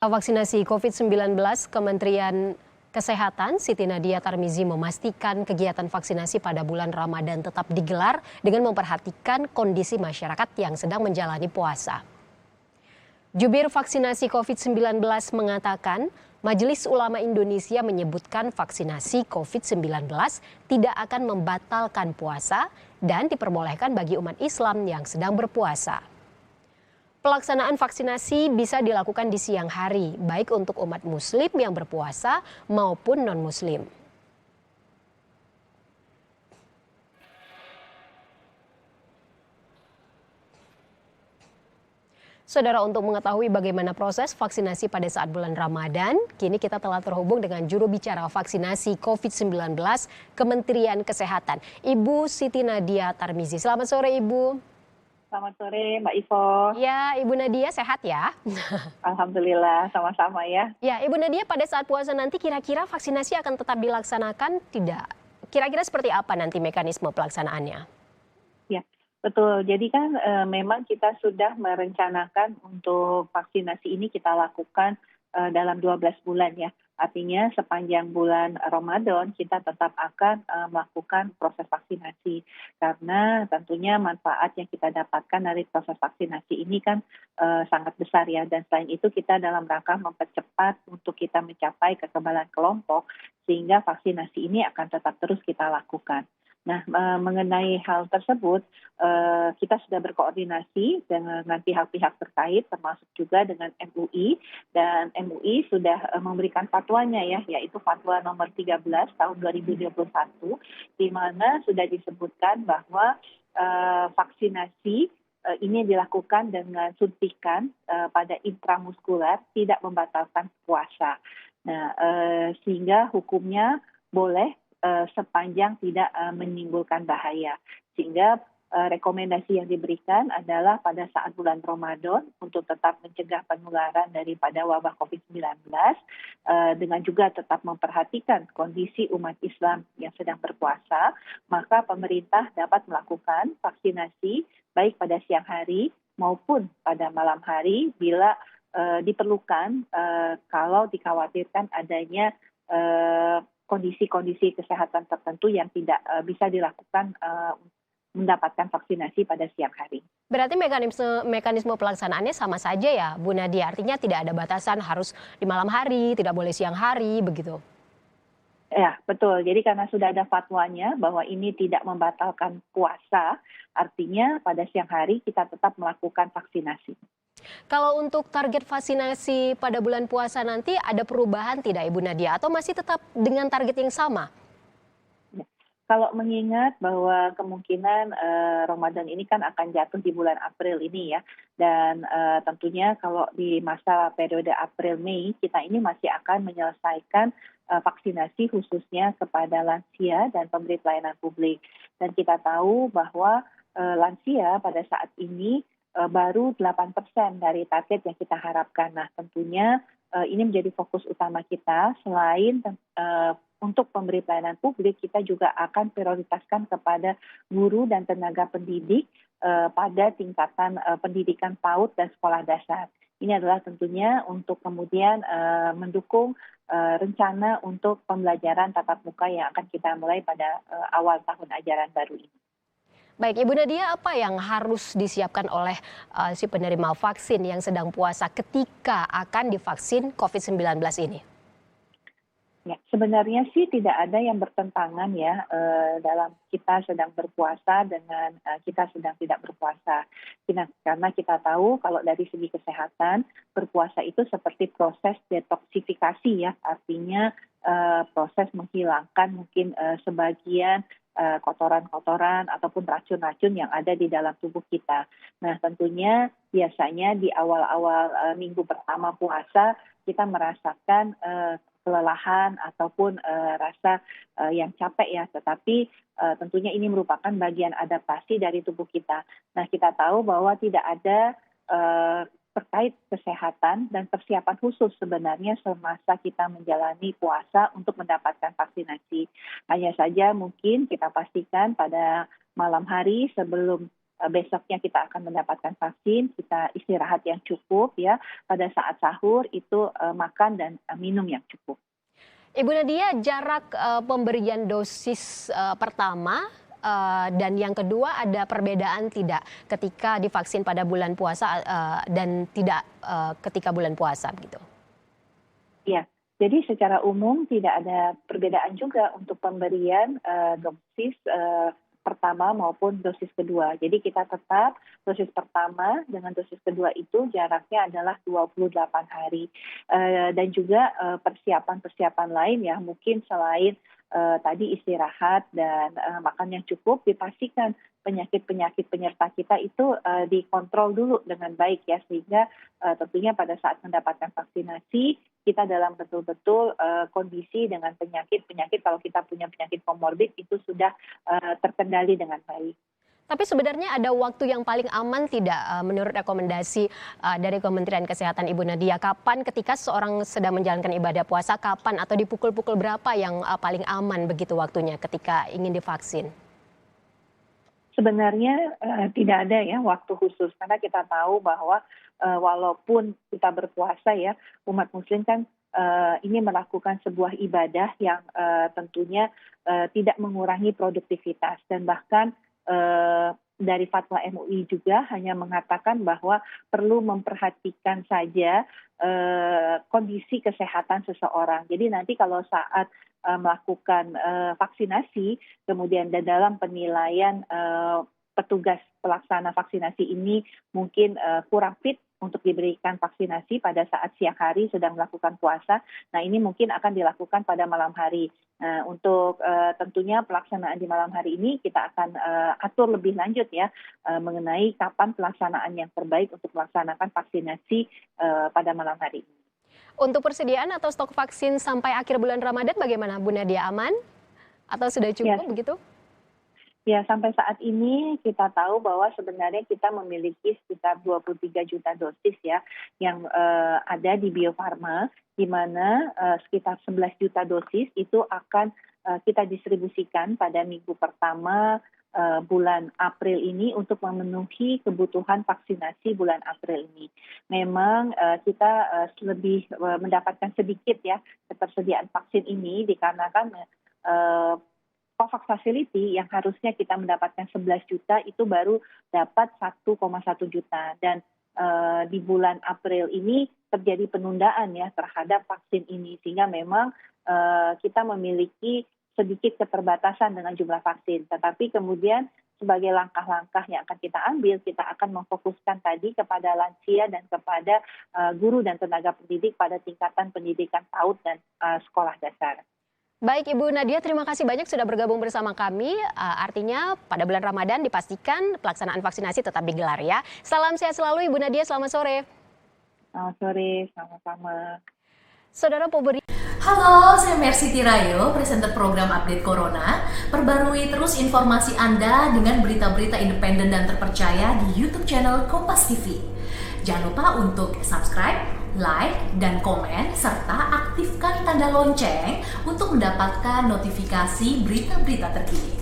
Vaksinasi COVID-19, Kementerian Kesehatan Siti Nadia Tarmizi memastikan kegiatan vaksinasi pada bulan Ramadan tetap digelar dengan memperhatikan kondisi masyarakat yang sedang menjalani puasa. Jubir vaksinasi COVID-19 mengatakan, Majelis Ulama Indonesia menyebutkan vaksinasi COVID-19 tidak akan membatalkan puasa dan diperbolehkan bagi umat Islam yang sedang berpuasa. Pelaksanaan vaksinasi bisa dilakukan di siang hari, baik untuk umat muslim yang berpuasa maupun non-muslim. Saudara, untuk mengetahui bagaimana proses vaksinasi pada saat bulan Ramadan, kini kita telah terhubung dengan juru bicara vaksinasi COVID-19 Kementerian Kesehatan, Ibu Siti Nadia Tarmizi. Selamat sore, Ibu. Selamat sore Mbak Ivo. Ya, Ibu Nadia sehat ya? Alhamdulillah, sama-sama ya. Ya, Ibu Nadia, pada saat puasa nanti kira-kira vaksinasi akan tetap dilaksanakan tidak? Kira-kira seperti apa nanti mekanisme pelaksanaannya? Ya, betul. Jadi kan memang kita sudah merencanakan untuk vaksinasi ini kita lakukan dalam 12 bulan ya. Artinya sepanjang bulan Ramadan kita tetap akan melakukan proses vaksinasi. Karena tentunya manfaat yang kita dapatkan dari proses vaksinasi ini kan sangat besar ya. Dan selain itu kita dalam rangka mempercepat untuk kita mencapai kekebalan kelompok sehingga vaksinasi ini akan tetap terus kita lakukan. Nah, mengenai hal tersebut, kita sudah berkoordinasi dengan pihak-pihak terkait, termasuk juga dengan MUI, dan MUI sudah memberikan fatwanya ya, yaitu fatwa nomor 13 tahun 2021, di mana sudah disebutkan bahwa vaksinasi ini dilakukan dengan suntikan pada intramuskuler, tidak membatalkan puasa. Nah, sehingga hukumnya boleh sepanjang tidak menimbulkan bahaya. Sehingga rekomendasi yang diberikan adalah pada saat bulan Ramadan untuk tetap mencegah penularan daripada wabah COVID-19 dengan juga tetap memperhatikan kondisi umat Islam yang sedang berpuasa, maka pemerintah dapat melakukan vaksinasi baik pada siang hari maupun pada malam hari bila diperlukan kalau dikhawatirkan adanya kondisi-kondisi kesehatan tertentu yang tidak bisa dilakukan mendapatkan vaksinasi pada siang hari. Berarti mekanisme pelaksanaannya sama saja ya, Bu Nadia? Artinya tidak ada batasan harus di malam hari, tidak boleh siang hari, begitu? Ya, betul. Jadi karena sudah ada fatwanya bahwa ini tidak membatalkan puasa, artinya pada siang hari kita tetap melakukan vaksinasi. Kalau untuk target vaksinasi pada bulan puasa nanti ada perubahan tidak, Ibu Nadia? Atau masih tetap dengan target yang sama? Ya. Kalau mengingat bahwa kemungkinan Ramadan ini kan akan jatuh di bulan April ini ya, dan tentunya kalau di masa periode April-Mei kita ini masih akan menyelesaikan vaksinasi khususnya kepada lansia dan pemberi pelayanan publik. Dan kita tahu bahwa lansia pada saat ini baru 8% dari target yang kita harapkan. Nah, tentunya ini menjadi fokus utama kita. Selain untuk pemberi pelayanan publik, kita juga akan prioritaskan kepada guru dan tenaga pendidik pada tingkatan pendidikan PAUD dan sekolah dasar. Ini adalah tentunya untuk kemudian mendukung rencana untuk pembelajaran tatap muka yang akan kita mulai pada awal tahun ajaran baru ini. Baik, Ibu Nadia, apa yang harus disiapkan oleh si penerima vaksin yang sedang puasa ketika akan divaksin COVID-19 ini? Ya, sebenarnya sih tidak ada yang bertentangan ya dalam kita sedang berpuasa dengan kita sedang tidak berpuasa. Karena kita tahu kalau dari segi kesehatan berpuasa itu seperti proses detoksifikasi ya, artinya proses menghilangkan mungkin sebagian kotoran-kotoran ataupun racun-racun yang ada di dalam tubuh kita. Nah, tentunya biasanya di awal-awal minggu pertama puasa kita merasakan kelelahan ataupun rasa yang capek ya, tetapi tentunya ini merupakan bagian adaptasi dari tubuh kita. Nah, kita tahu bahwa tidak ada terkait kesehatan dan persiapan khusus sebenarnya semasa kita menjalani puasa untuk mendapatkan vaksinasi. Hanya saja mungkin kita pastikan pada malam hari sebelum besoknya kita akan mendapatkan vaksin, kita istirahat yang cukup ya. Pada saat sahur itu makan dan minum yang cukup. Ibu Nadia, jarak pemberian dosis pertama dan yang kedua ada perbedaan tidak ketika divaksin pada bulan puasa dan tidak ketika bulan puasa begitu? Ya, jadi secara umum tidak ada perbedaan juga untuk pemberian dosis pertama maupun dosis kedua. Jadi kita tetap dosis pertama dengan dosis kedua itu jaraknya adalah 28 hari. Dan juga persiapan-persiapan lain ya mungkin selain tadi istirahat dan makan yang cukup, dipastikan penyakit-penyakit penyerta kita itu dikontrol dulu dengan baik ya, sehingga tentunya pada saat mendapatkan vaksinasi kita dalam betul-betul kondisi dengan penyakit-penyakit, kalau kita punya penyakit komorbid itu sudah terkendali dengan baik. Tapi sebenarnya ada waktu yang paling aman tidak menurut rekomendasi dari Kementerian Kesehatan Ibu Nadia? Kapan ketika seorang sedang menjalankan ibadah puasa, kapan atau di pukul-pukul berapa yang paling aman begitu waktunya ketika ingin divaksin? Sebenarnya tidak ada ya waktu khusus, karena kita tahu bahwa walaupun kita berpuasa ya, umat muslim kan ini melakukan sebuah ibadah yang tentunya tidak mengurangi produktivitas, dan bahkan dari fatwa MUI juga hanya mengatakan bahwa perlu memperhatikan saja kondisi kesehatan seseorang. Jadi nanti kalau saat melakukan vaksinasi, kemudian dalam penilaian petugas pelaksana vaksinasi ini mungkin kurang fit untuk diberikan vaksinasi pada saat siang hari sedang melakukan puasa. Nah, ini mungkin akan dilakukan pada malam hari. Untuk tentunya pelaksanaan di malam hari ini kita akan atur lebih lanjut ya mengenai kapan pelaksanaan yang terbaik untuk melaksanakan vaksinasi pada malam hari ini. Untuk persediaan atau stok vaksin sampai akhir bulan Ramadan bagaimana Bu Nadia, aman? Atau sudah cukup begitu? Ya, sampai saat ini kita tahu bahwa sebenarnya kita memiliki sekitar 23 juta dosis ya yang ada di Bio Farma, di mana sekitar 11 juta dosis itu akan kita distribusikan pada minggu pertama bulan April ini untuk memenuhi kebutuhan vaksinasi bulan April ini. Memang kita lebih mendapatkan sedikit ya ketersediaan vaksin ini dikarenakan COVAX Facility yang harusnya kita mendapatkan 11 juta itu baru dapat 1,1 juta, dan di bulan April ini terjadi penundaan ya terhadap vaksin ini, sehingga memang kita memiliki sedikit keterbatasan dengan jumlah vaksin. Tetapi kemudian sebagai langkah-langkah yang akan kita ambil, kita akan memfokuskan tadi kepada lansia dan kepada guru dan tenaga pendidik pada tingkatan pendidikan PAUD dan sekolah dasar. Baik Ibu Nadia, terima kasih banyak sudah bergabung bersama kami. Artinya pada bulan Ramadan dipastikan pelaksanaan vaksinasi tetap digelar ya. Salam sehat selalu Ibu Nadia, selamat sore. Selamat sore, sama-sama. Saudara Poberi. Halo, saya Mercy Tirayo, presenter program Update Corona. Perbarui terus informasi Anda dengan berita-berita independen dan terpercaya di YouTube channel Kompas TV. Jangan lupa untuk subscribe, like, dan komen, serta aktifkan tanda lonceng untuk mendapatkan notifikasi berita-berita terkini.